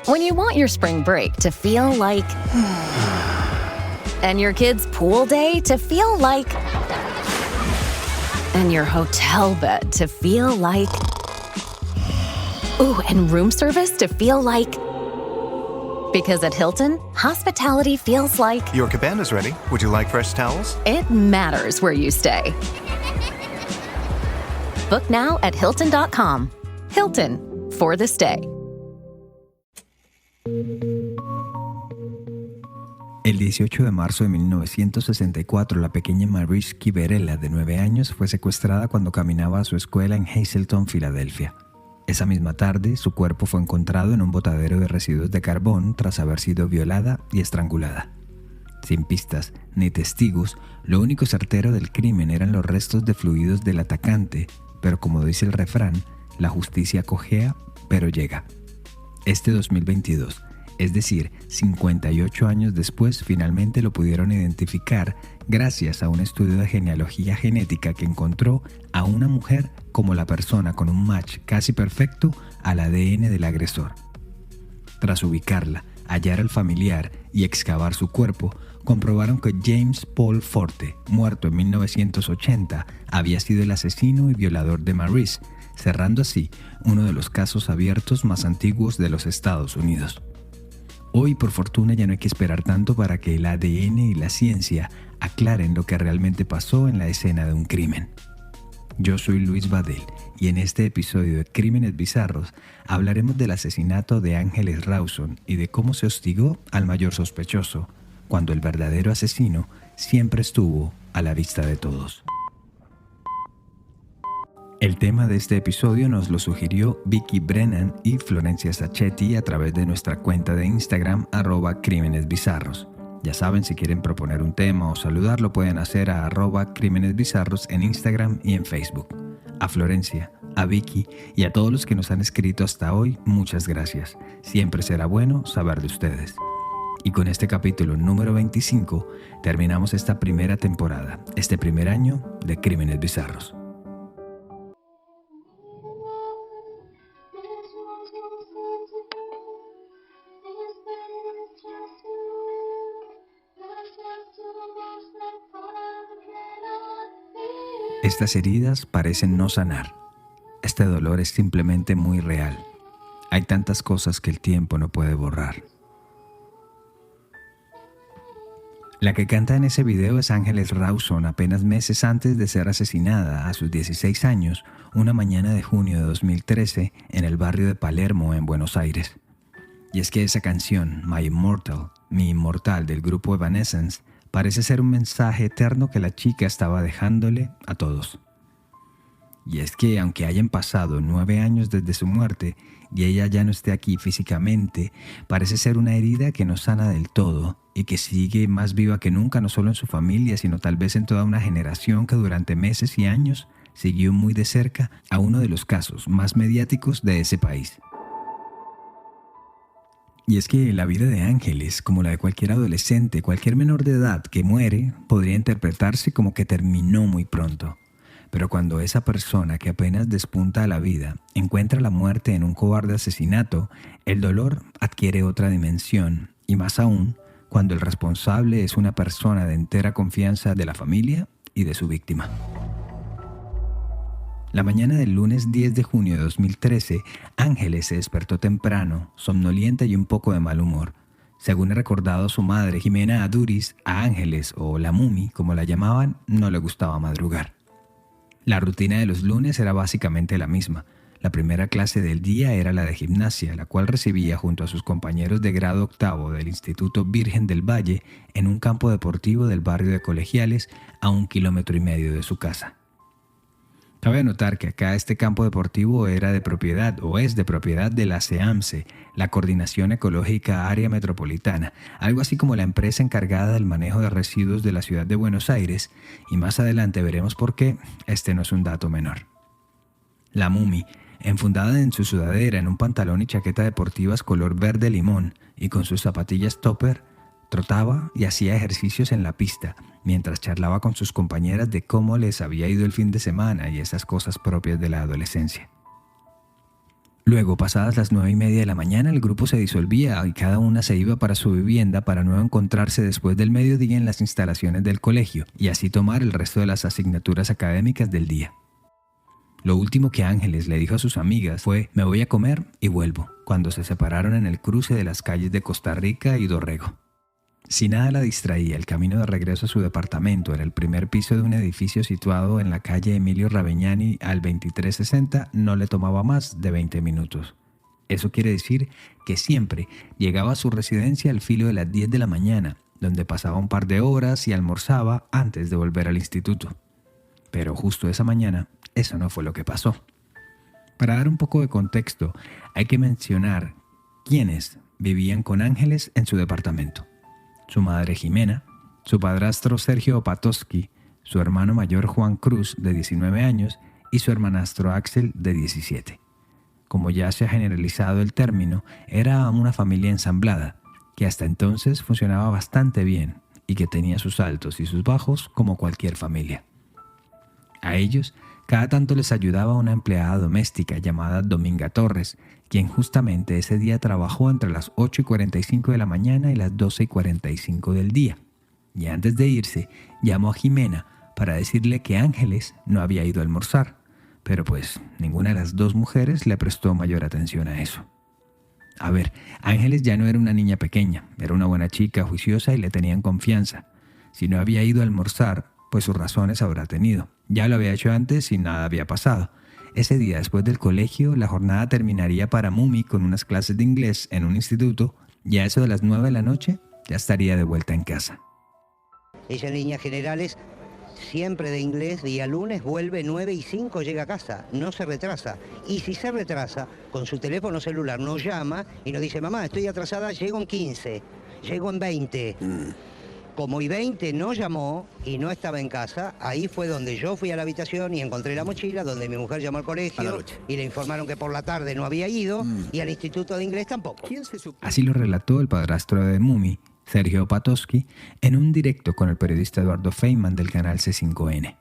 When you want your spring break to feel like... and your kids' pool day to feel like... and your hotel bed to feel like... ooh, and room service to feel like... because at Hilton, hospitality feels like... Your cabana's ready. Would you like fresh towels? It matters where you stay. Book now at Hilton.com. Hilton, for the stay. El 18 de marzo de 1964, la pequeña Maurice Kiberella, de 9 años, fue secuestrada cuando caminaba a su escuela en Hazleton, Filadelfia. Esa misma tarde, su cuerpo fue encontrado en un botadero de residuos de carbón tras haber sido violada y estrangulada. Sin pistas ni testigos, lo único certero del crimen eran los restos de fluidos del atacante, pero como dice el refrán, la justicia cojea, pero llega. Este 2022, es decir, 58 años después, finalmente lo pudieron identificar gracias a un estudio de genealogía genética que encontró a una mujer como la persona con un match casi perfecto al ADN del agresor. Tras ubicarla, hallar al familiar y excavar su cuerpo, comprobaron que James Paul Forte, muerto en 1980, había sido el asesino y violador de Maurice, cerrando así uno de los casos abiertos más antiguos de los Estados Unidos. Hoy, por fortuna, ya no hay que esperar tanto para que el ADN y la ciencia aclaren lo que realmente pasó en la escena de un crimen. Yo soy Luis Badel y en este episodio de Crímenes Bizarros hablaremos del asesinato de Ángeles Rawson y de cómo se hostigó al mayor sospechoso, cuando el verdadero asesino siempre estuvo a la vista de todos. El tema de este episodio nos lo sugirió Vicky Brennan y Florencia Sacchetti a través de nuestra cuenta de Instagram @crímenesbizarros. Ya saben, si quieren proponer un tema o saludar, lo pueden hacer a @crímenesbizarros en Instagram y en Facebook. A Florencia, a Vicky y a todos los que nos han escrito hasta hoy, muchas gracias. Siempre será bueno saber de ustedes. Y con este capítulo número 25 terminamos esta primera temporada, este primer año de Crímenes Bizarros. Estas heridas parecen no sanar. Este dolor es simplemente muy real. Hay tantas cosas que el tiempo no puede borrar. La que canta en ese video es Ángeles Rawson, apenas meses antes de ser asesinada a sus 16 años, una mañana de junio de 2013, en el barrio de Palermo, en Buenos Aires. Y es que esa canción, My Immortal, Mi Inmortal, del grupo Evanescence, parece ser un mensaje eterno que la chica estaba dejándole a todos. Y es que aunque hayan pasado 9 años desde su muerte y ella ya no esté aquí físicamente, parece ser una herida que no sana del todo y que sigue más viva que nunca, no solo en su familia, sino tal vez en toda una generación que durante meses y años siguió muy de cerca a uno de los casos más mediáticos de ese país. Y es que la vida de Ángeles, como la de cualquier adolescente, cualquier menor de edad que muere, podría interpretarse como que terminó muy pronto. Pero cuando esa persona que apenas despunta a la vida encuentra la muerte en un cobarde asesinato, el dolor adquiere otra dimensión, y más aún cuando el responsable es una persona de entera confianza de la familia y de su víctima. La mañana del lunes 10 de junio de 2013, Ángeles se despertó temprano, somnolienta y un poco de mal humor. Según ha recordado su madre, Jimena Aduriz, a Ángeles, o la Mumi, como la llamaban, no le gustaba madrugar. La rutina de los lunes era básicamente la misma. La primera clase del día era la de gimnasia, la cual recibía junto a sus compañeros de grado octavo del Instituto Virgen del Valle en un campo deportivo del barrio de Colegiales a 1,5 kilómetros de su casa. Cabe anotar que acá este campo deportivo era de propiedad o es de propiedad de la CEAMSE, la Coordinación Ecológica Área Metropolitana, algo así como la empresa encargada del manejo de residuos de la ciudad de Buenos Aires, y más adelante veremos por qué este no es un dato menor. La Mumi, enfundada en su sudadera en un pantalón y chaqueta deportivas color verde limón y con sus zapatillas topper, trotaba y hacía ejercicios en la pista, mientras charlaba con sus compañeras de cómo les había ido el fin de semana y esas cosas propias de la adolescencia. Luego, pasadas las 9:30 de la mañana, el grupo se disolvía y cada una se iba para su vivienda para nuevo encontrarse después del mediodía en las instalaciones del colegio y así tomar el resto de las asignaturas académicas del día. Lo último que Ángeles le dijo a sus amigas fue: me voy a comer y vuelvo, cuando se separaron en el cruce de las calles de Costa Rica y Dorrego. Si nada la distraía, el camino de regreso a su departamento era el primer piso de un edificio situado en la calle Emilio Raveñani al 2360, no le tomaba más de 20 minutos. Eso quiere decir que siempre llegaba a su residencia al filo de las 10 de la mañana, donde pasaba un par de horas y almorzaba antes de volver al instituto. Pero justo esa mañana, eso no fue lo que pasó. Para dar un poco de contexto, hay que mencionar quiénes vivían con Ángeles en su departamento. Su madre Jimena, su padrastro Sergio Opatowski, su hermano mayor Juan Cruz, de 19 años, y su hermanastro Axel, de 17. Como ya se ha generalizado el término, era una familia ensamblada, que hasta entonces funcionaba bastante bien y que tenía sus altos y sus bajos como cualquier familia. A ellos, cada tanto les ayudaba una empleada doméstica llamada Dominga Torres, quien justamente ese día trabajó entre las 8:45 de la mañana y las 12:45 del día. Y antes de irse, llamó a Jimena para decirle que Ángeles no había ido a almorzar, pero pues ninguna de las dos mujeres le prestó mayor atención a eso. A ver, Ángeles ya no era una niña pequeña, era una buena chica, juiciosa y le tenían confianza. Si no había ido a almorzar, pues sus razones habrá tenido. Ya lo había hecho antes y nada había pasado. Ese día, después del colegio, la jornada terminaría para Mumi con unas clases de inglés en un instituto y a eso de las 9 de la noche ya estaría de vuelta en casa. Ella en líneas generales, siempre de inglés, día lunes, vuelve 9:05, llega a casa, no se retrasa. Y si se retrasa, con su teléfono celular nos llama y nos dice: mamá, estoy atrasada, llego en 15, llego en 20. Como I-20 no llamó y no estaba en casa, ahí fue donde yo fui a la habitación y encontré la mochila, donde mi mujer llamó al colegio y le informaron que por la tarde no había ido y al instituto de inglés tampoco. Así lo relató el padrastro de Mumi, Sergio Opatowski, en un directo con el periodista Eduardo Feynman del canal C5N.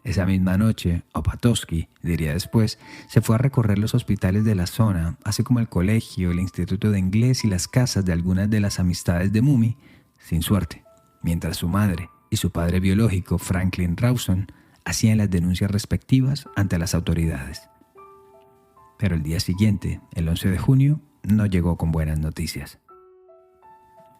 Esa misma noche, Opatowski, diría después, se fue a recorrer los hospitales de la zona, así como el colegio, el instituto de inglés y las casas de algunas de las amistades de Mumi, sin suerte, mientras su madre y su padre biológico, Franklin Rawson, hacían las denuncias respectivas ante las autoridades. Pero el día siguiente, el 11 de junio, no llegó con buenas noticias.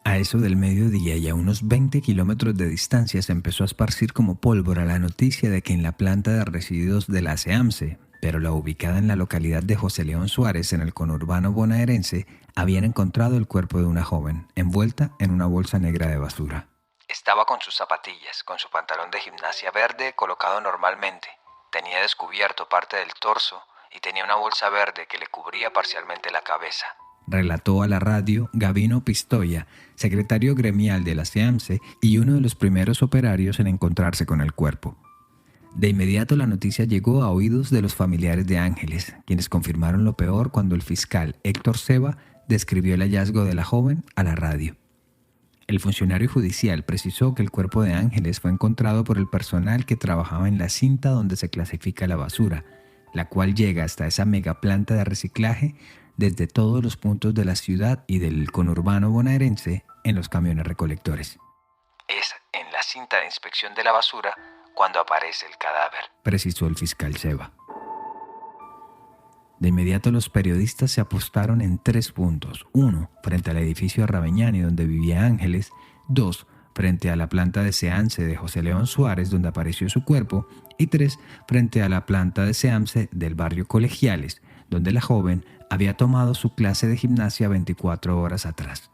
A eso del mediodía y a unos 20 kilómetros de distancia se empezó a esparcir como pólvora la noticia de que en la planta de residuos de la SEAMSE, pero la ubicada en la localidad de José León Suárez, en el conurbano bonaerense, habían encontrado el cuerpo de una joven, envuelta en una bolsa negra de basura. Estaba con sus zapatillas, con su pantalón de gimnasia verde colocado normalmente. Tenía descubierto parte del torso y tenía una bolsa verde que le cubría parcialmente la cabeza. Relató a la radio Gabino Pistoia, secretario gremial de la SEAMSE y uno de los primeros operarios en encontrarse con el cuerpo. De inmediato la noticia llegó a oídos de los familiares de Ángeles, quienes confirmaron lo peor cuando el fiscal Héctor Ceba describió el hallazgo de la joven a la radio. El funcionario judicial precisó que el cuerpo de Ángeles fue encontrado por el personal que trabajaba en la cinta donde se clasifica la basura, la cual llega hasta esa megaplanta de reciclaje desde todos los puntos de la ciudad y del conurbano bonaerense en los camiones recolectores. Es en la cinta de inspección de la basura cuando aparece el cadáver, precisó el fiscal Ceba. De inmediato los periodistas se apostaron en 3 puntos. 1, frente al edificio Raveñani donde vivía Ángeles. 2, frente a la planta de SEAMSE de José León Suárez donde apareció su cuerpo. Y 3, frente a la planta de SEAMSE del barrio Colegiales, donde la joven había tomado su clase de gimnasia 24 horas atrás.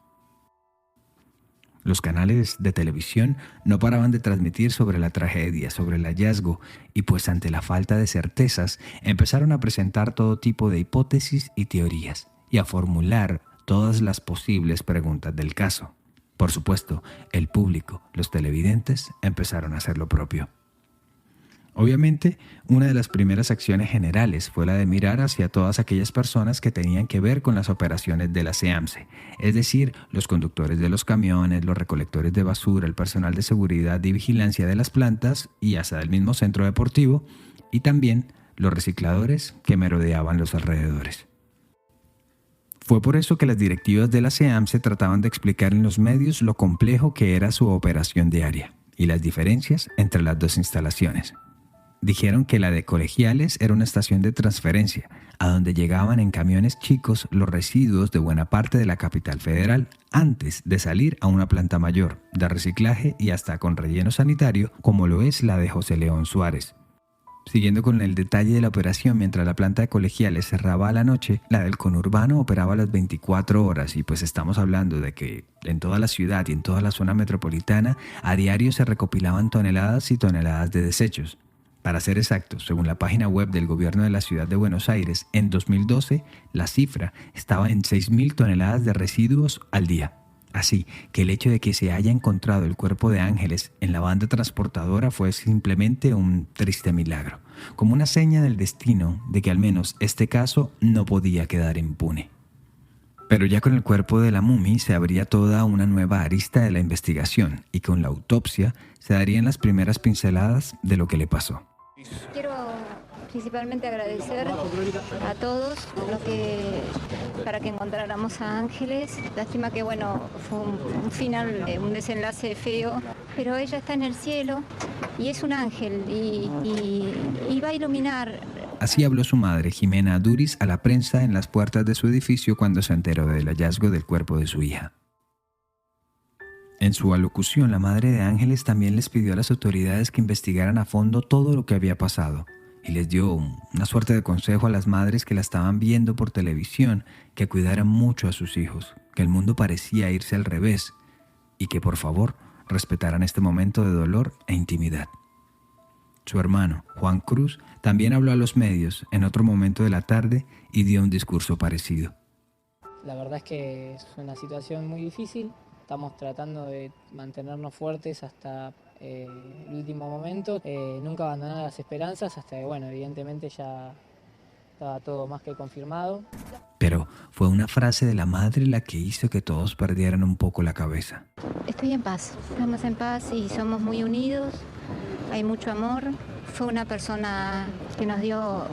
Los canales de televisión no paraban de transmitir sobre la tragedia, sobre el hallazgo, y pues ante la falta de certezas, empezaron a presentar todo tipo de hipótesis y teorías, y a formular todas las posibles preguntas del caso. Por supuesto, el público, los televidentes, empezaron a hacer lo propio. Obviamente, una de las primeras acciones generales fue la de mirar hacia todas aquellas personas que tenían que ver con las operaciones de la SEAMSE, es decir, los conductores de los camiones, los recolectores de basura, el personal de seguridad y vigilancia de las plantas y hasta del mismo centro deportivo, y también los recicladores que merodeaban los alrededores. Fue por eso que las directivas de la SEAMSE trataban de explicar en los medios lo complejo que era su operación diaria y las diferencias entre las dos instalaciones. Dijeron que la de Colegiales era una estación de transferencia, a donde llegaban en camiones chicos los residuos de buena parte de la capital federal, antes de salir a una planta mayor, de reciclaje y hasta con relleno sanitario, como lo es la de José León Suárez. Siguiendo con el detalle de la operación, mientras la planta de Colegiales cerraba a la noche, la del conurbano operaba a las 24 horas y pues estamos hablando de que en toda la ciudad y en toda la zona metropolitana a diario se recopilaban toneladas y toneladas de desechos. Para ser exactos, según la página web del gobierno de la ciudad de Buenos Aires, en 2012 la cifra estaba en 6.000 toneladas de residuos al día. Así que el hecho de que se haya encontrado el cuerpo de Ángeles en la banda transportadora fue simplemente un triste milagro, como una seña del destino de que al menos este caso no podía quedar impune. Pero ya con el cuerpo de la Mumi se abría toda una nueva arista de la investigación y con la autopsia se darían las primeras pinceladas de lo que le pasó. Quiero principalmente agradecer a todos para que encontráramos a Ángeles. Lástima que fue un final, un desenlace feo, pero ella está en el cielo y es un ángel y va a iluminar. Así habló su madre, Jimena Aduriz, a la prensa en las puertas de su edificio cuando se enteró del hallazgo del cuerpo de su hija. En su alocución, la madre de Ángeles también les pidió a las autoridades que investigaran a fondo todo lo que había pasado y les dio una suerte de consejo a las madres que la estaban viendo por televisión, que cuidaran mucho a sus hijos, que el mundo parecía irse al revés y que por favor respetaran este momento de dolor e intimidad. Su hermano, Juan Cruz, también habló a los medios en otro momento de la tarde y dio un discurso parecido. La verdad es que es una situación muy difícil. Estamos tratando de mantenernos fuertes hasta el último momento. Nunca abandonar las esperanzas hasta que, evidentemente ya estaba todo más que confirmado. Pero fue una frase de la madre la que hizo que todos perdieran un poco la cabeza. Estoy en paz, estamos en paz y somos muy unidos, hay mucho amor. Fue una persona que nos dio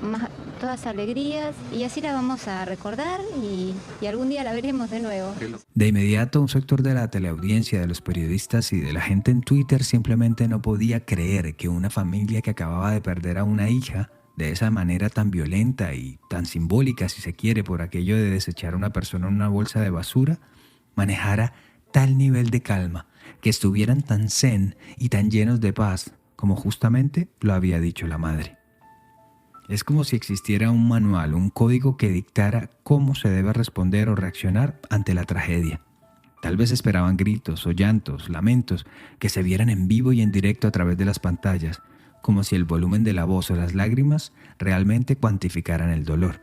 todas alegrías y así la vamos a recordar y algún día la veremos de nuevo. De inmediato, un sector de la teleaudiencia, de los periodistas y de la gente en Twitter simplemente no podía creer que una familia que acababa de perder a una hija de esa manera tan violenta y tan simbólica, si se quiere, por aquello de desechar a una persona en una bolsa de basura, manejara tal nivel de calma, que estuvieran tan zen y tan llenos de paz, como justamente lo había dicho la madre. Es como si existiera un manual, un código que dictara cómo se debe responder o reaccionar ante la tragedia. Tal vez esperaban gritos o llantos, lamentos, que se vieran en vivo y en directo a través de las pantallas, como si el volumen de la voz o las lágrimas realmente cuantificaran el dolor.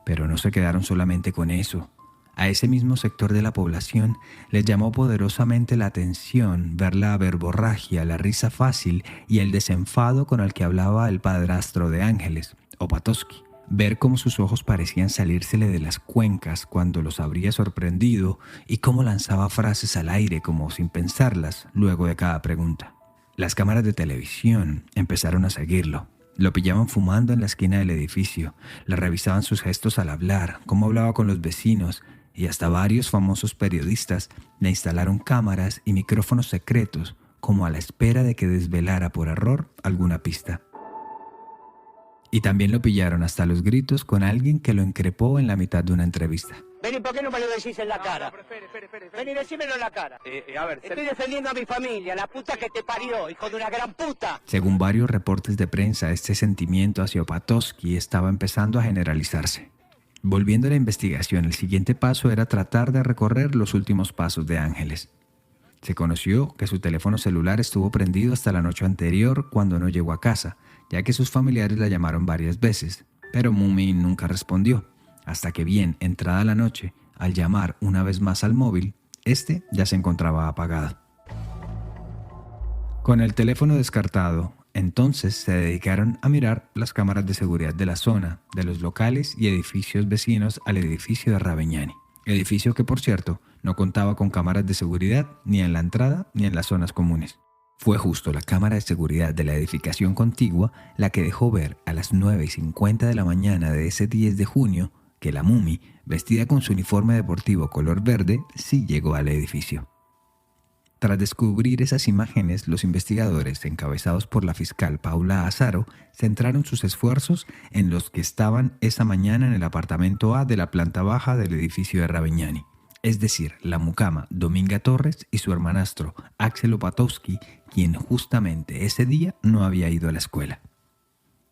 Pero no se quedaron solamente con eso. A ese mismo sector de la población les llamó poderosamente la atención ver la verborragia, la risa fácil y el desenfado con el que hablaba el padrastro de Ángeles, Opatowski. Ver cómo sus ojos parecían salírsele de las cuencas cuando los habría sorprendido y cómo lanzaba frases al aire como sin pensarlas luego de cada pregunta. Las cámaras de televisión empezaron a seguirlo. Lo pillaban fumando en la esquina del edificio, le revisaban sus gestos al hablar, cómo hablaba con los vecinos, y hasta varios famosos periodistas le instalaron cámaras y micrófonos secretos como a la espera de que desvelara por error alguna pista. Y también lo pillaron hasta los gritos con alguien que lo increpó en la mitad de una entrevista. Vení, ¿por qué no me lo decís en la cara? Vení, decímelo en la cara. Estoy defendiendo a mi familia, la puta que te parió, hijo de una gran puta. Según varios reportes de prensa, este sentimiento hacia Opatowski estaba empezando a generalizarse. Volviendo a la investigación, el siguiente paso era tratar de recorrer los últimos pasos de Ángeles. Se conoció que su teléfono celular estuvo prendido hasta la noche anterior cuando no llegó a casa, ya que sus familiares la llamaron varias veces, pero Mumi nunca respondió, hasta que bien entrada la noche, al llamar una vez más al móvil, este ya se encontraba apagado. Con el teléfono descartado, entonces se dedicaron a mirar las cámaras de seguridad de la zona, de los locales y edificios vecinos al edificio de Raveñani. Edificio que, por cierto, no contaba con cámaras de seguridad ni en la entrada ni en las zonas comunes. Fue justo la cámara de seguridad de la edificación contigua la que dejó ver a las 9:50 de la mañana de ese 10 de junio que la Mummy, vestida con su uniforme deportivo color verde, sí llegó al edificio. Tras descubrir esas imágenes, los investigadores, encabezados por la fiscal Paula Azaro, centraron sus esfuerzos en los que estaban esa mañana en el apartamento A de la planta baja del edificio de Raveñani, es decir, la mucama Dominga Torres y su hermanastro Axel Opatowski, quien justamente ese día no había ido a la escuela.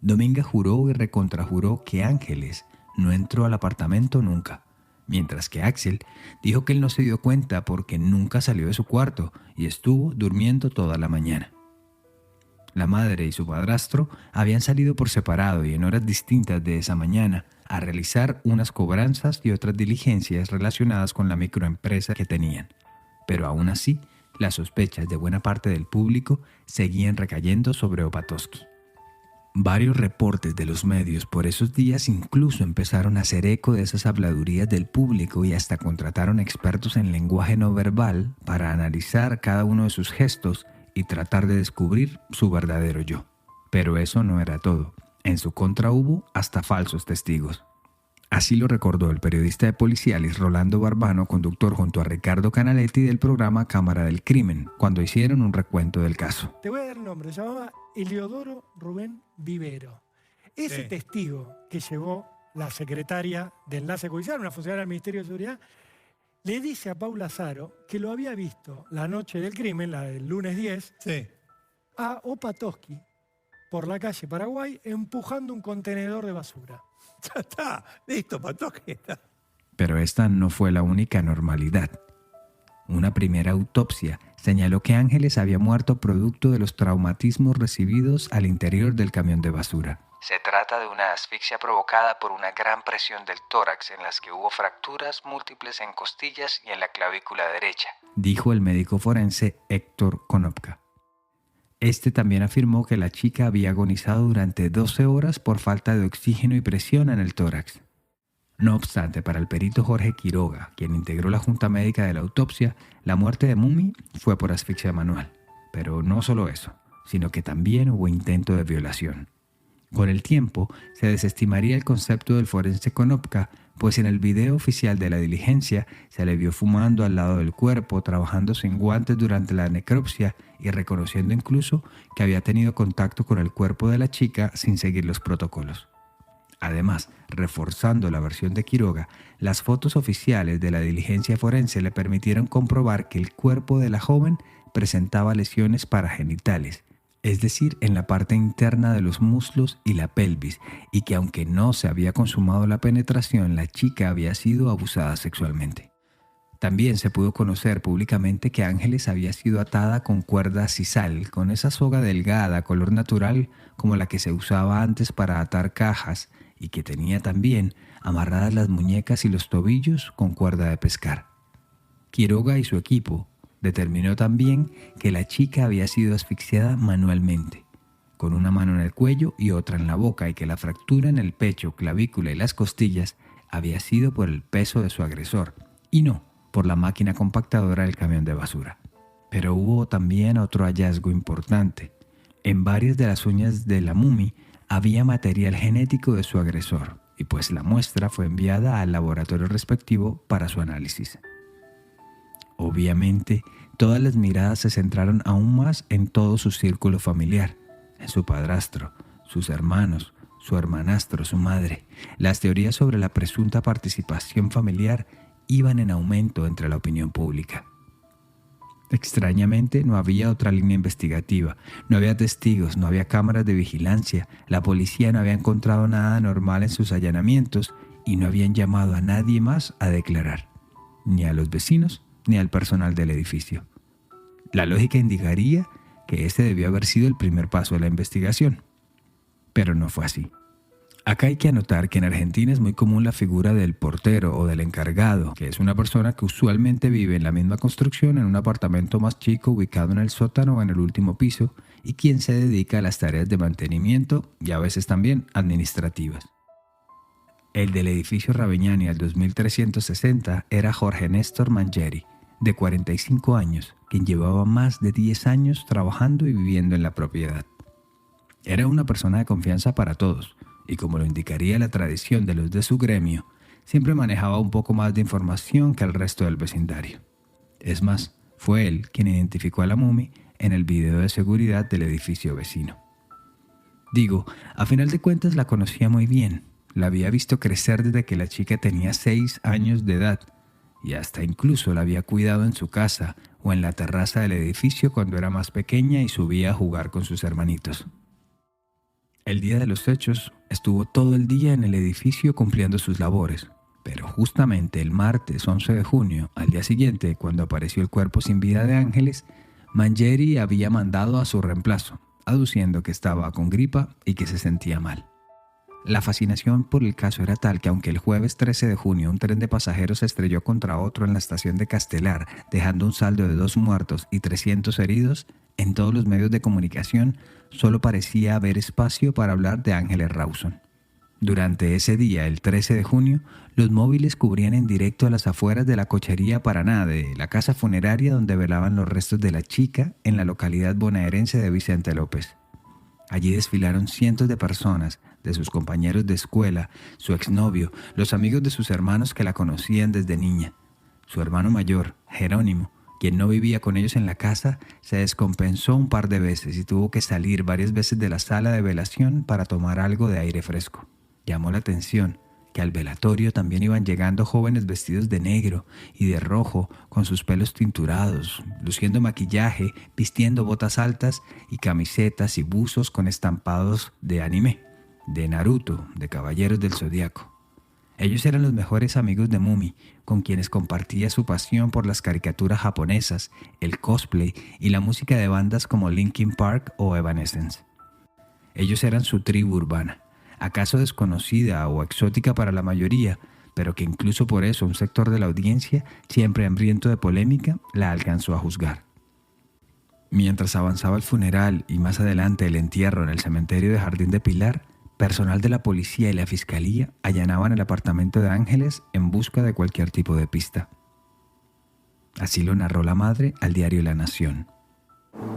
Dominga juró y recontrajuró que Ángeles no entró al apartamento nunca, mientras que Axel dijo que él no se dio cuenta porque nunca salió de su cuarto y estuvo durmiendo toda la mañana. La madre y su padrastro habían salido por separado y en horas distintas de esa mañana a realizar unas cobranzas y otras diligencias relacionadas con la microempresa que tenían. Pero aún así, las sospechas de buena parte del público seguían recayendo sobre Opatowski. Varios reportes de los medios por esos días incluso empezaron a hacer eco de esas habladurías del público y hasta contrataron expertos en lenguaje no verbal para analizar cada uno de sus gestos y tratar de descubrir su verdadero yo. Pero eso no era todo. En su contra hubo hasta falsos testigos. Así lo recordó el periodista de Policiales Rolando Barbano, conductor junto a Ricardo Canaletti del programa Cámara del Crimen, cuando hicieron un recuento del caso. Te voy a dar el nombre, se llamaba Eliodoro Rubén Vivero. Ese testigo que llevó la secretaria de Enlace Judicial, una funcionaria del Ministerio de Seguridad, le dice a Paula Azaro que lo había visto la noche del crimen, la del lunes 10, a Opatowski por la calle Paraguay empujando un contenedor de basura. Ya está, listo, Opatowski está. Pero esta no fue la única anormalidad. Una primera autopsia señaló que Ángeles había muerto producto de los traumatismos recibidos al interior del camión de basura. Se trata de una asfixia provocada por una gran presión del tórax en las que hubo fracturas múltiples en costillas y en la clavícula derecha, dijo el médico forense Héctor Konopka. Este también afirmó que la chica había agonizado durante 12 horas por falta de oxígeno y presión en el tórax. No obstante, para el perito Jorge Quiroga, quien integró la junta médica de la autopsia, la muerte de Mummy fue por asfixia manual. Pero no solo eso, sino que también hubo intento de violación. Con el tiempo, se desestimaría el concepto del forense Konopka, pues en el video oficial de la diligencia se le vio fumando al lado del cuerpo, trabajando sin guantes durante la necropsia y reconociendo incluso que había tenido contacto con el cuerpo de la chica sin seguir los protocolos. Además, reforzando la versión de Quiroga, las fotos oficiales de la diligencia forense le permitieron comprobar que el cuerpo de la joven presentaba lesiones paragenitales, es decir, en la parte interna de los muslos y la pelvis, y que aunque no se había consumado la penetración, la chica había sido abusada sexualmente. También se pudo conocer públicamente que Ángeles había sido atada con cuerda sisal, con esa soga delgada, color natural, como la que se usaba antes para atar cajas, y que tenía también amarradas las muñecas y los tobillos con cuerda de pescar. Quiroga y su equipo determinó también que la chica había sido asfixiada manualmente, con una mano en el cuello y otra en la boca, y que la fractura en el pecho, clavícula y las costillas había sido por el peso de su agresor, y no por la máquina compactadora del camión de basura. Pero hubo también otro hallazgo importante. En varias de las uñas de la Mummy había material genético de su agresor, y pues la muestra fue enviada al laboratorio respectivo para su análisis. Obviamente, todas las miradas se centraron aún más en todo su círculo familiar, en su padrastro, sus hermanos, su hermanastro, su madre. Las teorías sobre la presunta participación familiar iban en aumento entre la opinión pública. Extrañamente, no había otra línea investigativa, no había testigos, no había cámaras de vigilancia, la policía no había encontrado nada anormal en sus allanamientos y no habían llamado a nadie más a declarar, ni a los vecinos ni al personal del edificio. La lógica indicaría que ese debió haber sido el primer paso de la investigación, pero no fue así. Acá hay que anotar que en Argentina es muy común la figura del portero o del encargado, que es una persona que usualmente vive en la misma construcción en un apartamento más chico ubicado en el sótano o en el último piso y quien se dedica a las tareas de mantenimiento y a veces también administrativas. El del edificio Raveñani al 2360 era Jorge Néstor Mangieri, de 45 años, quien llevaba más de 10 años trabajando y viviendo en la propiedad. Era una persona de confianza para todos, y como lo indicaría la tradición de los de su gremio, siempre manejaba un poco más de información que el resto del vecindario. Es más, fue él quien identificó a la Mumi en el video de seguridad del edificio vecino. Digo, a final de cuentas la conocía muy bien. La había visto crecer desde que la chica tenía 6 años de edad y hasta incluso la había cuidado en su casa o en la terraza del edificio cuando era más pequeña y subía a jugar con sus hermanitos. El día de los hechos estuvo todo el día en el edificio cumpliendo sus labores, pero justamente el martes 11 de junio, al día siguiente, cuando apareció el cuerpo sin vida de Ángeles, Mangieri había mandado a su reemplazo, aduciendo que estaba con gripa y que se sentía mal. La fascinación por el caso era tal que aunque el jueves 13 de junio un tren de pasajeros se estrelló contra otro en la estación de Castelar, dejando un saldo de 2 muertos y 300 heridos, en todos los medios de comunicación solo parecía haber espacio para hablar de Ángeles Rawson. Durante ese día, el 13 de junio, los móviles cubrían en directo a las afueras de la Cochería Paraná, de la casa funeraria donde velaban los restos de la chica en la localidad bonaerense de Vicente López. Allí desfilaron cientos de personas, de sus compañeros de escuela, su exnovio, los amigos de sus hermanos que la conocían desde niña. Su hermano mayor, Jerónimo, quien no vivía con ellos en la casa, se descompensó un par de veces y tuvo que salir varias veces de la sala de velación para tomar algo de aire fresco. Llamó la atención que al velatorio también iban llegando jóvenes vestidos de negro y de rojo, con sus pelos tinturados, luciendo maquillaje, vistiendo botas altas y camisetas y buzos con estampados de anime, de Naruto, de Caballeros del Zodiaco. Ellos eran los mejores amigos de Mumi, con quienes compartía su pasión por las caricaturas japonesas, el cosplay y la música de bandas como Linkin Park o Evanescence. Ellos eran su tribu urbana, acaso desconocida o exótica para la mayoría, pero que incluso por eso un sector de la audiencia, siempre hambriento de polémica, la alcanzó a juzgar. Mientras avanzaba el funeral y más adelante el entierro en el cementerio de Jardín de Pilar, personal de la policía y la fiscalía allanaban el apartamento de Ángeles en busca de cualquier tipo de pista. Así lo narró la madre al diario La Nación.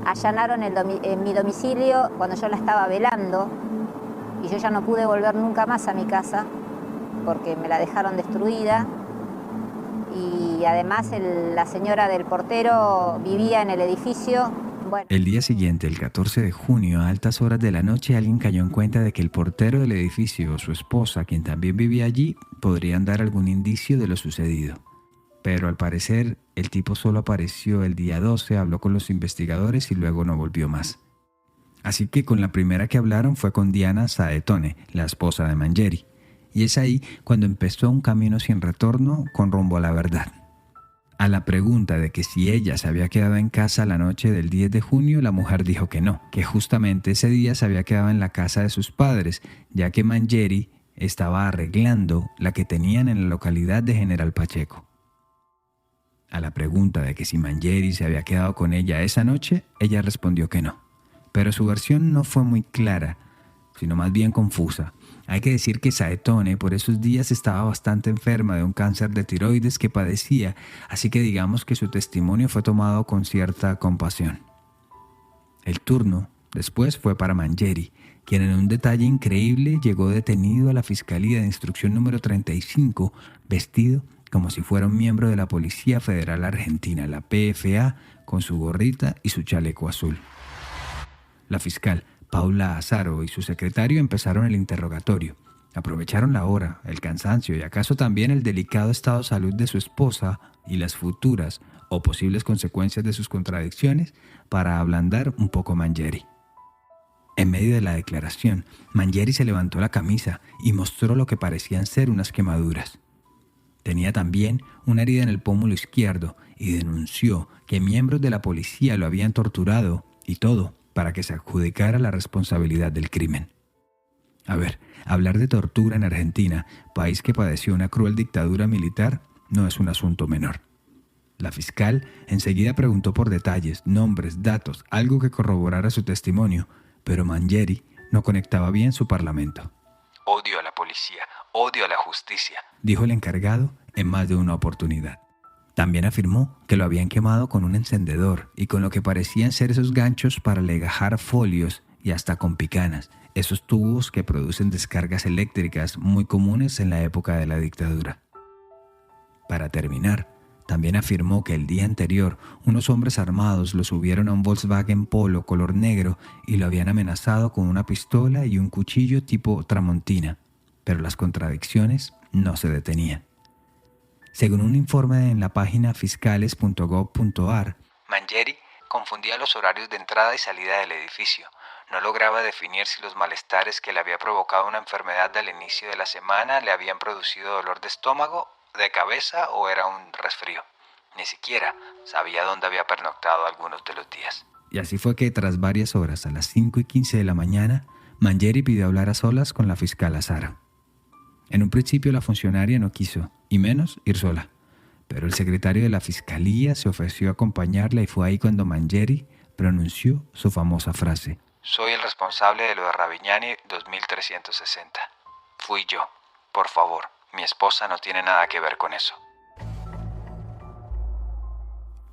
Allanaron en mi domicilio cuando yo la estaba velando y yo ya no pude volver nunca más a mi casa porque me la dejaron destruida y además la señora del portero vivía en el edificio. Bueno. El día siguiente, el 14 de junio, a altas horas de la noche, alguien cayó en cuenta de que el portero del edificio o su esposa, quien también vivía allí, podrían dar algún indicio de lo sucedido. Pero al parecer, el tipo solo apareció el día 12, habló con los investigadores y luego no volvió más. Así que con la primera que hablaron fue con Diana Saetone, la esposa de Mangieri. Y es ahí cuando empezó un camino sin retorno con rumbo a la verdad. A la pregunta de que si ella se había quedado en casa la noche del 10 de junio, la mujer dijo que no, que justamente ese día se había quedado en la casa de sus padres, ya que Mangieri estaba arreglando la que tenían en la localidad de General Pacheco. A la pregunta de que si Mangieri se había quedado con ella esa noche, ella respondió que no. Pero su versión no fue muy clara, sino más bien confusa. Hay que decir que Saetone por esos días estaba bastante enferma de un cáncer de tiroides que padecía, así que digamos que su testimonio fue tomado con cierta compasión. El turno después fue para Mangieri, quien en un detalle increíble llegó detenido a la Fiscalía de Instrucción número 35, vestido como si fuera un miembro de la Policía Federal Argentina, la PFA, con su gorrita y su chaleco azul. La fiscal Paula Azaro y su secretario empezaron el interrogatorio. Aprovecharon la hora, el cansancio y acaso también el delicado estado de salud de su esposa y las futuras o posibles consecuencias de sus contradicciones para ablandar un poco Mangieri. En medio de la declaración, Mangieri se levantó la camisa y mostró lo que parecían ser unas quemaduras. Tenía también una herida en el pómulo izquierdo y denunció que miembros de la policía lo habían torturado y todo para que se adjudicara la responsabilidad del crimen. A ver, hablar de tortura en Argentina, país que padeció una cruel dictadura militar, no es un asunto menor. La fiscal enseguida preguntó por detalles, nombres, datos, algo que corroborara su testimonio, pero Mangieri no conectaba bien su parlamento. Odio a la policía, odio a la justicia, dijo el encargado en más de una oportunidad. También afirmó que lo habían quemado con un encendedor y con lo que parecían ser esos ganchos para legajar folios y hasta con picanas, esos tubos que producen descargas eléctricas muy comunes en la época de la dictadura. Para terminar, también afirmó que el día anterior unos hombres armados lo subieron a un Volkswagen Polo color negro y lo habían amenazado con una pistola y un cuchillo tipo tramontina, pero las contradicciones no se detenían. Según un informe en la página fiscales.gov.ar, Mangieri confundía los horarios de entrada y salida del edificio. No lograba definir si los malestares que le había provocado una enfermedad al inicio de la semana le habían producido dolor de estómago, de cabeza o era un resfrío. Ni siquiera sabía dónde había pernoctado algunos de los días. Y así fue que tras varias horas, a las 5:15 de la mañana, Mangieri pidió hablar a solas con la fiscal Azara. En un principio la funcionaria no quiso, y menos ir sola. Pero el secretario de la fiscalía se ofreció a acompañarla y fue ahí cuando Mangieri pronunció su famosa frase: «Soy el responsable de lo de Ravignani 2360. Fui yo. Por favor, mi esposa no tiene nada que ver con eso».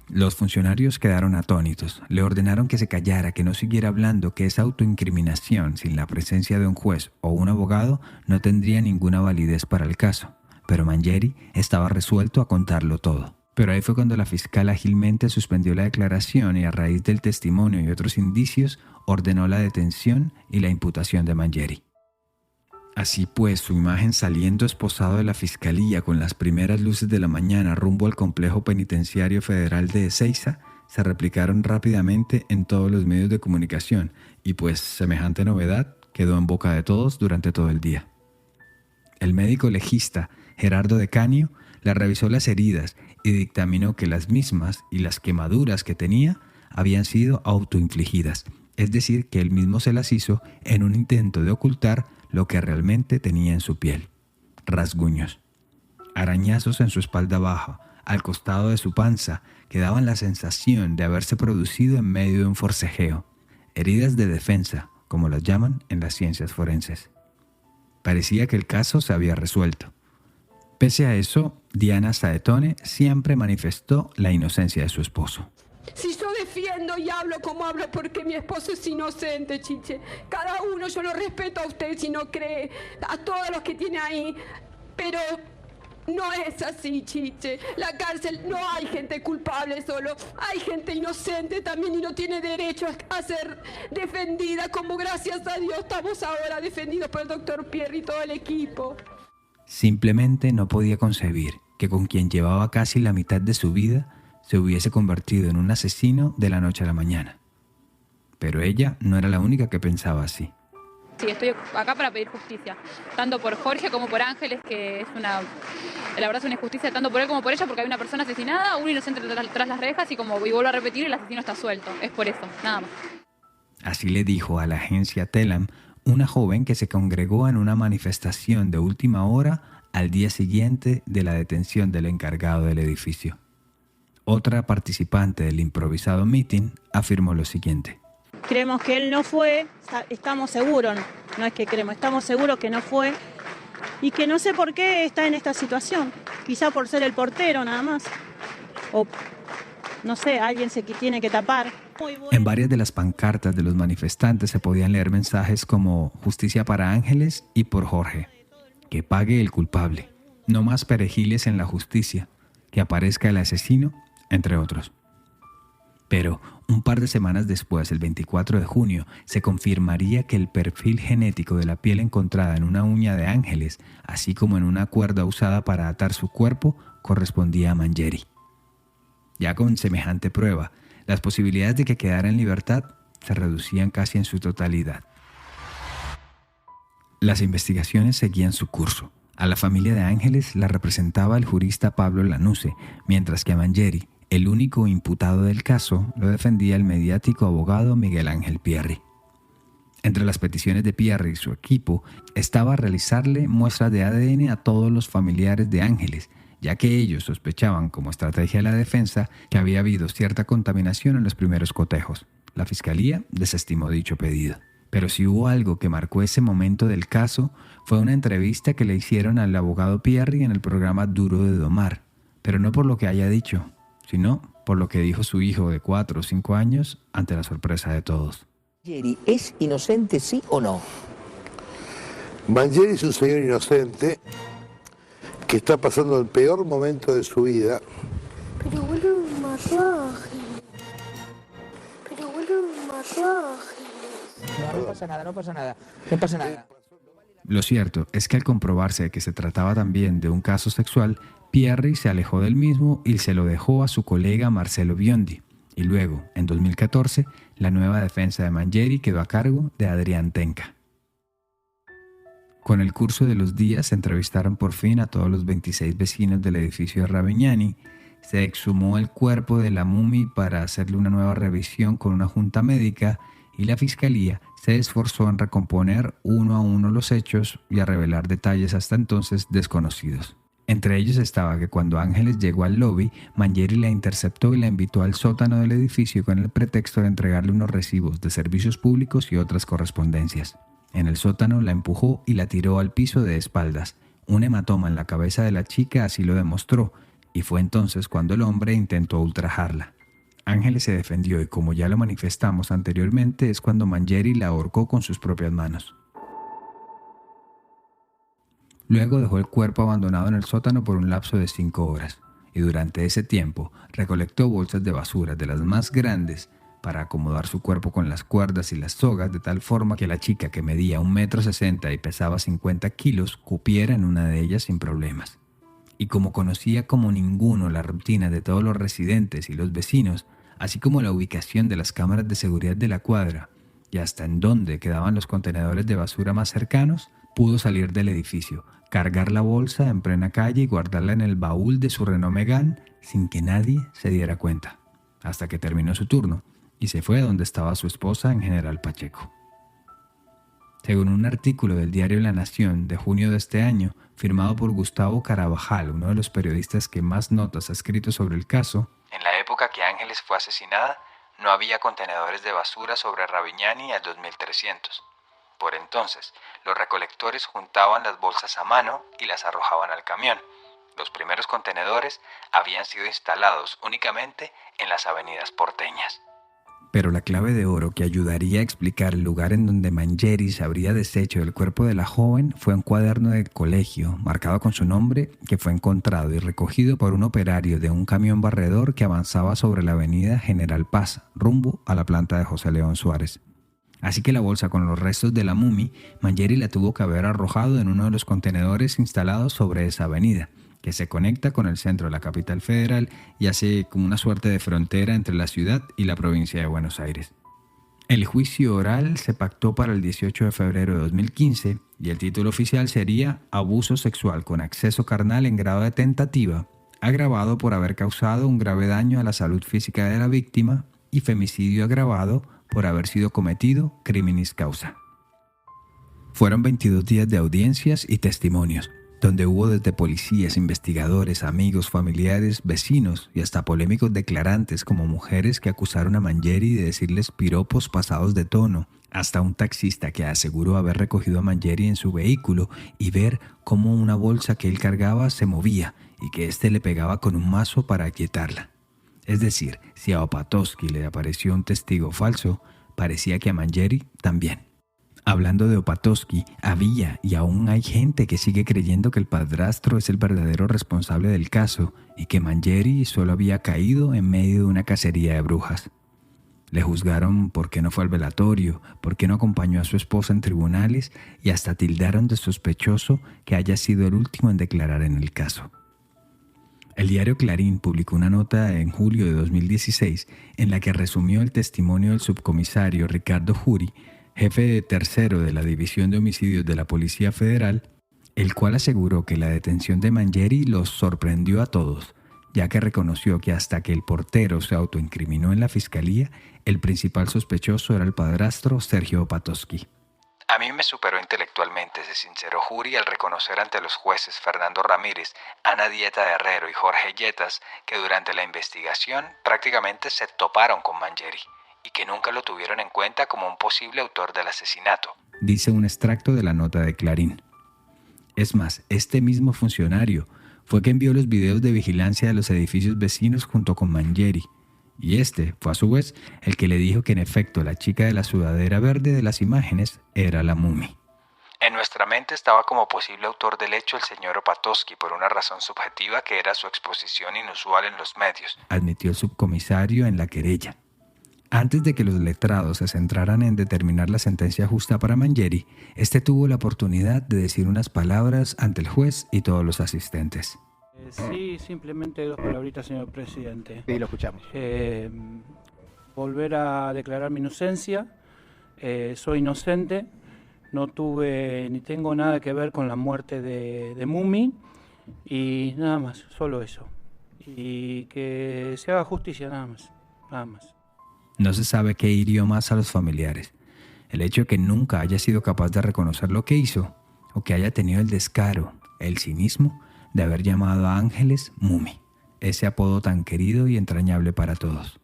Los funcionarios quedaron atónitos. Le ordenaron que se callara, que no siguiera hablando, que esa autoincriminación sin la presencia de un juez o un abogado no tendría ninguna validez para el caso. Pero Mangieri estaba resuelto a contarlo todo. Pero ahí fue cuando la fiscal ágilmente suspendió la declaración y a raíz del testimonio y otros indicios ordenó la detención y la imputación de Mangieri. Así pues, su imagen saliendo esposado de la fiscalía con las primeras luces de la mañana rumbo al complejo penitenciario federal de Ezeiza se replicaron rápidamente en todos los medios de comunicación y pues semejante novedad quedó en boca de todos durante todo el día. El médico legista Gerardo de Canio le revisó las heridas y dictaminó que las mismas y las quemaduras que tenía habían sido autoinfligidas, es decir, que él mismo se las hizo en un intento de ocultar lo que realmente tenía en su piel: rasguños, arañazos en su espalda baja, al costado de su panza, que daban la sensación de haberse producido en medio de un forcejeo, heridas de defensa, como las llaman en las ciencias forenses. Parecía que el caso se había resuelto. Pese a eso, Diana Saetone siempre manifestó la inocencia de su esposo. Si yo defiendo y hablo como hablo porque mi esposo es inocente, Chiche. Cada uno, yo lo respeto a usted si no cree, a todos los que tiene ahí, pero no es así, Chiche. La cárcel no hay gente culpable solo, hay gente inocente también y no tiene derecho a ser defendida, como gracias a Dios estamos ahora defendidos por el doctor Pierri y todo el equipo. Simplemente no podía concebir que con quien llevaba casi la mitad de su vida se hubiese convertido en un asesino de la noche a la mañana. Pero ella no era la única que pensaba así. Sí, estoy acá para pedir justicia, tanto por Jorge como por Ángeles, que es la verdad es una injusticia tanto por él como por ella, porque hay una persona asesinada, un inocente tras las rejas y vuelvo a repetir, el asesino está suelto. Es por eso, nada más. Así le dijo a la agencia Telam una joven que se congregó en una manifestación de última hora al día siguiente de la detención del encargado del edificio. Otra participante del improvisado meeting afirmó lo siguiente: creemos que él no fue, estamos seguros, no es que creemos, estamos seguros que no fue y que no sé por qué está en esta situación, quizá por ser el portero nada más, o no sé, alguien se tiene que tapar. En varias de las pancartas de los manifestantes se podían leer mensajes como justicia para Ángeles y por Jorge, que pague el culpable, no más perejiles en la justicia, que aparezca el asesino, entre otros. Pero un par de semanas después, el 24 de junio, se confirmaría que el perfil genético de la piel encontrada en una uña de Ángeles, así como en una cuerda usada para atar su cuerpo, correspondía a Mangieri. Ya con semejante prueba, las posibilidades de que quedara en libertad se reducían casi en su totalidad. Las investigaciones seguían su curso. A la familia de Ángeles la representaba el jurista Pablo Lanusse, mientras que a Mangieri, el único imputado del caso, lo defendía el mediático abogado Miguel Ángel Pierri. Entre las peticiones de Pierri y su equipo estaba realizarle muestras de ADN a todos los familiares de Ángeles, ya que ellos sospechaban, como estrategia de la defensa, que había habido cierta contaminación en los primeros cotejos. La fiscalía desestimó dicho pedido. Pero si hubo algo que marcó ese momento del caso, fue una entrevista que le hicieron al abogado Pierri en el programa Duro de Domar, pero no por lo que haya dicho, sino por lo que dijo su hijo de 4 o 5 años ante la sorpresa de todos. ¿Mangieri es inocente, sí o no? Mangieri es un señor inocente que está pasando el peor momento de su vida. Pero vuelven más ágiles. No pasa nada, no pasa nada. No pasa nada. Lo cierto es que al comprobarse que se trataba también de un caso sexual, Pierri se alejó del mismo y se lo dejó a su colega Marcelo Biondi. Y luego, en 2014, la nueva defensa de Mangieri quedó a cargo de Adrián Tenca. Con el curso de los días se entrevistaron por fin a todos los 26 vecinos del edificio de Ravignani, se exhumó el cuerpo de la Mummy para hacerle una nueva revisión con una junta médica y la fiscalía se esforzó en recomponer uno a uno los hechos y a revelar detalles hasta entonces desconocidos. Entre ellos estaba que cuando Ángeles llegó al lobby, Mangieri la interceptó y la invitó al sótano del edificio con el pretexto de entregarle unos recibos de servicios públicos y otras correspondencias. En el sótano la empujó y la tiró al piso de espaldas. Un hematoma en la cabeza de la chica así lo demostró, y fue entonces cuando el hombre intentó ultrajarla. Ángeles se defendió y, como ya lo manifestamos anteriormente, es cuando Mangieri la ahorcó con sus propias manos. Luego dejó el cuerpo abandonado en el sótano por un lapso de 5 horas, y durante ese tiempo recolectó bolsas de basura de las más grandes para acomodar su cuerpo con las cuerdas y las sogas de tal forma que la chica, que medía 1,60 m y pesaba 50 kilos, cupiera en una de ellas sin problemas. Y como conocía como ninguno la rutina de todos los residentes y los vecinos, así como la ubicación de las cámaras de seguridad de la cuadra y hasta en dónde quedaban los contenedores de basura más cercanos, pudo salir del edificio, cargar la bolsa en plena calle y guardarla en el baúl de su Renault Megane sin que nadie se diera cuenta, hasta que terminó su turno y se fue a donde estaba su esposa en General Pacheco. Según un artículo del diario La Nación de junio de este año, firmado por Gustavo Carabajal, uno de los periodistas que más notas ha escrito sobre el caso, en la época que Ángeles fue asesinada, no había contenedores de basura sobre Ravignani al 2300. Por entonces, los recolectores juntaban las bolsas a mano y las arrojaban al camión. Los primeros contenedores habían sido instalados únicamente en las avenidas porteñas. Pero la clave de oro que ayudaría a explicar el lugar en donde Mangieri se habría deshecho del cuerpo de la joven fue un cuaderno de colegio marcado con su nombre que fue encontrado y recogido por un operario de un camión barredor que avanzaba sobre la avenida General Paz, rumbo a la planta de José León Suárez. Así que la bolsa con los restos de la Mummy, Mangieri la tuvo que haber arrojado en uno de los contenedores instalados sobre esa avenida, que se conecta con el centro de la capital federal y hace como una suerte de frontera entre la ciudad y la provincia de Buenos Aires. El juicio oral se pactó para el 18 de febrero de 2015 y el título oficial sería Abuso sexual con acceso carnal en grado de tentativa, agravado por haber causado un grave daño a la salud física de la víctima, y femicidio agravado por haber sido cometido criminis causa. Fueron 22 días de audiencias y testimonios, donde hubo desde policías, investigadores, amigos, familiares, vecinos y hasta polémicos declarantes como mujeres que acusaron a Mangieri de decirles piropos pasados de tono, hasta un taxista que aseguró haber recogido a Mangieri en su vehículo y ver cómo una bolsa que él cargaba se movía y que éste le pegaba con un mazo para aquietarla. Es decir, si a Opatowski le apareció un testigo falso, parecía que a Mangieri también. Hablando de Opatowski, había y aún hay gente que sigue creyendo que el padrastro es el verdadero responsable del caso y que Mangieri solo había caído en medio de una cacería de brujas. Le juzgaron por qué no fue al velatorio, por qué no acompañó a su esposa en tribunales y hasta tildaron de sospechoso que haya sido el último en declarar en el caso. El diario Clarín publicó una nota en julio de 2016 en la que resumió el testimonio del subcomisario Ricardo Juri, jefe tercero de la División de Homicidios de la Policía Federal, el cual aseguró que la detención de Mangieri los sorprendió a todos, ya que reconoció que hasta que el portero se autoincriminó en la fiscalía, el principal sospechoso era el padrastro Sergio Opatowski. A mí me superó intelectualmente, se sinceró Juri al reconocer ante los jueces Fernando Ramírez, Ana Dieta de Herrero y Jorge Yetas que durante la investigación prácticamente se toparon con Mangieri y que nunca lo tuvieron en cuenta como un posible autor del asesinato, dice un extracto de la nota de Clarín. Es más, este mismo funcionario fue que envió los videos de vigilancia de los edificios vecinos junto con Mangieri. Y este fue a su vez el que le dijo que en efecto la chica de la sudadera verde de las imágenes era la Mumi. En nuestra mente estaba como posible autor del hecho el señor Opatowski por una razón subjetiva que era su exposición inusual en los medios, admitió el subcomisario en la querella. Antes de que los letrados se centraran en determinar la sentencia justa para Mangieri, este tuvo la oportunidad de decir unas palabras ante el juez y todos los asistentes. Sí, simplemente 2 palabritas, señor presidente. Sí, lo escuchamos. Volver a declarar mi inocencia. Soy inocente. No tuve ni tengo nada que ver con la muerte de Mumi. Y nada más, solo eso. Y que se haga justicia, nada más. Nada más. No se sabe qué hirió más a los familiares. El hecho de que nunca haya sido capaz de reconocer lo que hizo, o que haya tenido el descaro, el cinismo, de haber llamado a Ángeles Mumi, ese apodo tan querido y entrañable para todos.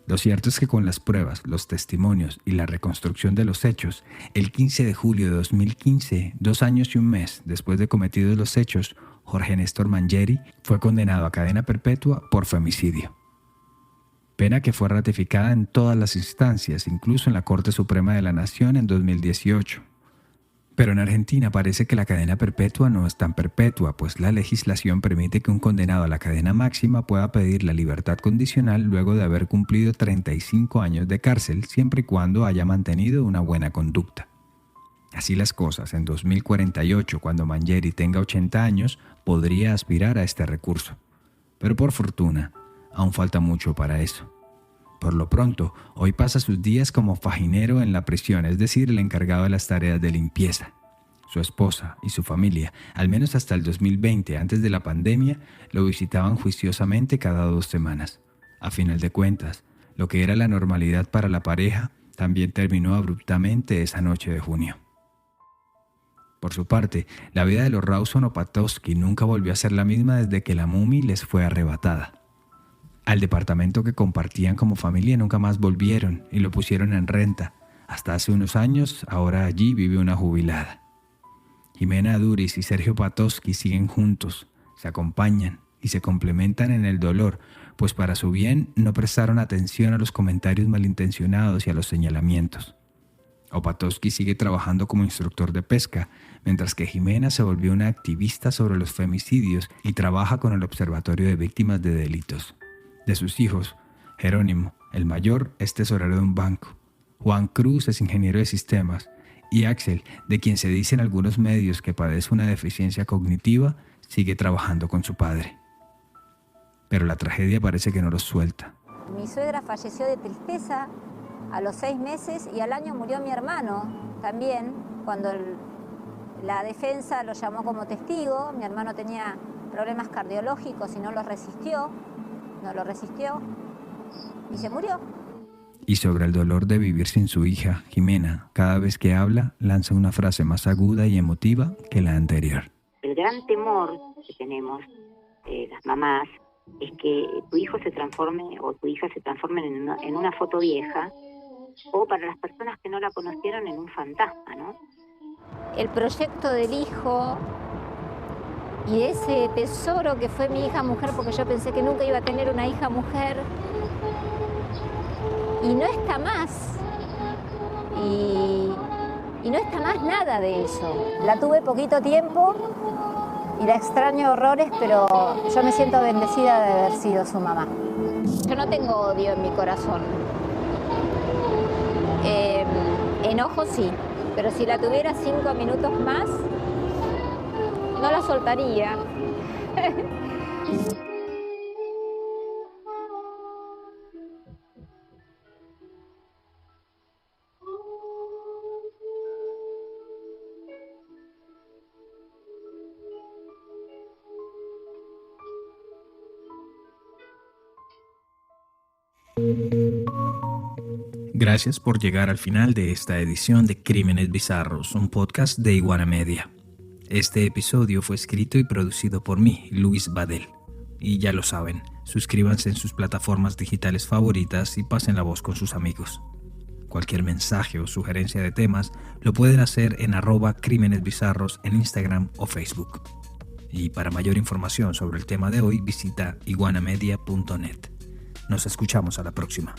Lo cierto es que con las pruebas, los testimonios y la reconstrucción de los hechos, el 15 de julio de 2015, 2 años y un mes después de cometidos los hechos, Jorge Néstor Mangieri fue condenado a cadena perpetua por femicidio. Pena que fue ratificada en todas las instancias, incluso en la Corte Suprema de la Nación en 2018. Pero en Argentina parece que la cadena perpetua no es tan perpetua, pues la legislación permite que un condenado a la cadena máxima pueda pedir la libertad condicional luego de haber cumplido 35 años de cárcel, siempre y cuando haya mantenido una buena conducta. Así las cosas, en 2048, cuando Mangieri tenga 80 años, podría aspirar a este recurso. Pero por fortuna, aún falta mucho para eso. Por lo pronto, hoy pasa sus días como faginero en la prisión, es decir, el encargado de las tareas de limpieza. Su esposa y su familia, al menos hasta el 2020, antes de la pandemia, lo visitaban juiciosamente cada 2 semanas. A final de cuentas, lo que era la normalidad para la pareja también terminó abruptamente esa noche de junio. Por su parte, la vida de los Rawson-Opatowski nunca volvió a ser la misma desde que la Mumi les fue arrebatada. Al departamento que compartían como familia nunca más volvieron y lo pusieron en renta. Hasta hace unos años, ahora allí vive una jubilada. Jimena Duris y Sergio Opatowski siguen juntos, se acompañan y se complementan en el dolor, pues para su bien no prestaron atención a los comentarios malintencionados y a los señalamientos. Opatowski sigue trabajando como instructor de pesca, mientras que Jimena se volvió una activista sobre los femicidios y trabaja con el Observatorio de Víctimas de Delitos. De sus hijos, Jerónimo, el mayor, es tesorero de un banco. Juan Cruz es ingeniero de sistemas. Y Axel, de quien se dice en algunos medios que padece una deficiencia cognitiva, sigue trabajando con su padre. Pero la tragedia parece que no los suelta. Mi suegra falleció de tristeza a los 6 meses y al año murió mi hermano también, cuando la defensa lo llamó como testigo. Mi hermano tenía problemas cardiológicos y no lo resistió y se murió. Y sobre el dolor de vivir sin su hija, Jimena, cada vez que habla, lanza una frase más aguda y emotiva que la anterior. El gran temor que tenemos las mamás es que tu hijo se transforme o tu hija se transforme en una foto vieja, o para las personas que no la conocieron, en un fantasma, ¿no? El proyecto del hijo y ese tesoro que fue mi hija mujer, porque yo pensé que nunca iba a tener una hija mujer, y no está más, y no está más nada de eso. La tuve poquito tiempo y la extraño horrores, pero yo me siento bendecida de haber sido su mamá. Yo no tengo odio en mi corazón. Enojo sí, pero si la tuviera 5 minutos más, no la soltaría. Gracias por llegar al final de esta edición de Crímenes Bizarros, un podcast de Iguana Media. Este episodio fue escrito y producido por mí, Luis Badel. Y ya lo saben, suscríbanse en sus plataformas digitales favoritas y pasen la voz con sus amigos. Cualquier mensaje o sugerencia de temas lo pueden hacer en @crímenesbizarros en Instagram o Facebook. Y para mayor información sobre el tema de hoy, visita iguanamedia.net. Nos escuchamos a la próxima.